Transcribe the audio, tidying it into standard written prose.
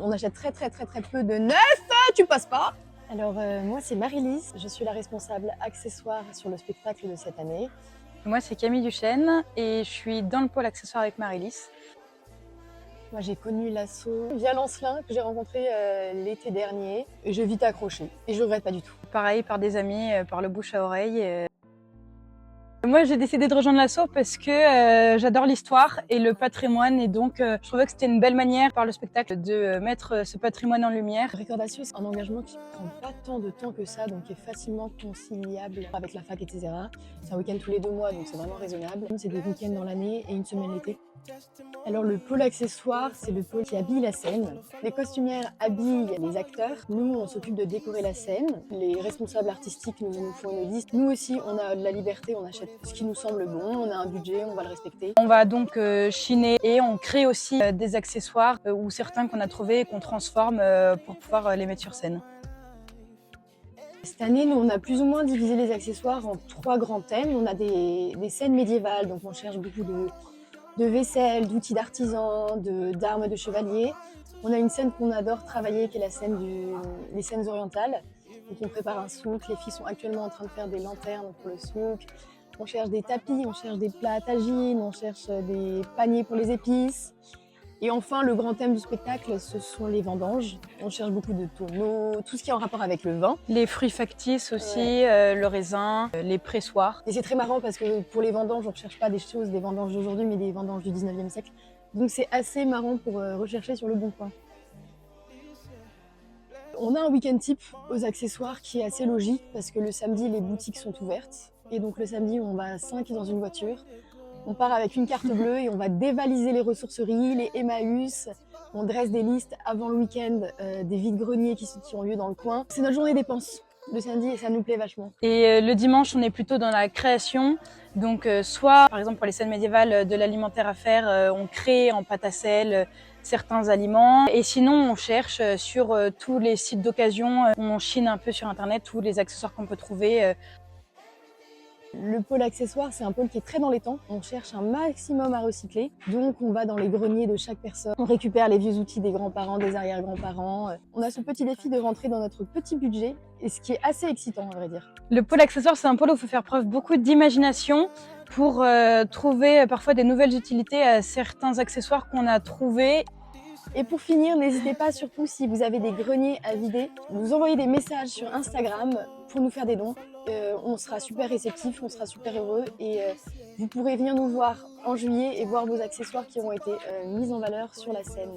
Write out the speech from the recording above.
On achète très peu de neuf, tu passes pas. Alors moi c'est Marie-Lise, je suis la responsable accessoires sur le spectacle de cette année. Moi c'est Camille Duchesne et je suis dans le pôle accessoires avec Marie-Lise. Moi j'ai connu l'asso via Lancelin que j'ai rencontré l'été dernier et j'ai vite accroché et je regrette pas du tout. Pareil par des amis, par le bouche à oreille. Moi j'ai décidé de rejoindre l'asso parce que j'adore l'histoire et le patrimoine et donc je trouvais que c'était une belle manière par le spectacle de mettre ce patrimoine en lumière. Récordation, c'est un engagement qui prend pas tant de temps que ça, donc qui est facilement conciliable avec la fac, etc. C'est un week-end tous les 2 mois, donc c'est vraiment raisonnable. C'est des week-ends dans l'année et une semaine l'été. Alors le pôle accessoires, c'est le pôle qui habille la scène. Les costumières habillent les acteurs. Nous, on s'occupe de décorer la scène. Les responsables artistiques nous font une liste. Nous aussi, on a de la liberté, on achète ce qui nous semble bon. On a un budget, on va le respecter. On va donc chiner et on crée aussi des accessoires ou certains qu'on a trouvés et qu'on transforme pour pouvoir les mettre sur scène. Cette année, nous, on a plus ou moins divisé les accessoires en 3 grands thèmes. On a des scènes médiévales, donc on cherche beaucoup de vaisselle, d'outils d'artisans, d'armes de chevaliers. On a une scène qu'on adore travailler, qui est la scène les scènes orientales. Donc on prépare un souk, les filles sont actuellement en train de faire des lanternes pour le souk. On cherche des tapis, on cherche des plats à tagine, on cherche des paniers pour les épices. Et enfin, le grand thème du spectacle, ce sont les vendanges. On cherche beaucoup de tonneaux, tout ce qui est en rapport avec le vin. Les fruits factices aussi, le raisin, les pressoirs. Et c'est très marrant parce que pour les vendanges, on ne recherche pas des vendanges d'aujourd'hui, mais des vendanges du 19e siècle. Donc c'est assez marrant pour rechercher sur le bon coin. On a un week-end type aux accessoires qui est assez logique parce que le samedi, les boutiques sont ouvertes. Et donc le samedi, on va à 5 dans une voiture. On part avec une carte bleue et on va dévaliser les ressourceries, les Emmaüs. On dresse des listes avant le week-end des vides-greniers qui ont lieu dans le coin. C'est notre journée dépense le samedi et ça nous plaît vachement. Et le dimanche, on est plutôt dans la création. Donc soit, par exemple pour les scènes médiévales, de l'alimentaire à faire, on crée en pâte à sel certains aliments. Et sinon, on cherche sur tous les sites d'occasion, on chine un peu sur Internet tous les accessoires qu'on peut trouver. Le pôle accessoires, c'est un pôle qui est très dans les temps. On cherche un maximum à recycler. Donc, on va dans les greniers de chaque personne. On récupère les vieux outils des grands-parents, des arrière-grands-parents. On a ce petit défi de rentrer dans notre petit budget, et ce qui est assez excitant, à vrai dire. Le pôle accessoires, c'est un pôle où il faut faire preuve beaucoup d'imagination pour trouver parfois des nouvelles utilités à certains accessoires qu'on a trouvés. Et pour finir, n'hésitez pas surtout, si vous avez des greniers à vider, nous envoyer des messages sur Instagram pour nous faire des dons. On sera super réceptifs, on sera super heureux et vous pourrez venir nous voir en juillet et voir vos accessoires qui auront été mis en valeur sur la scène.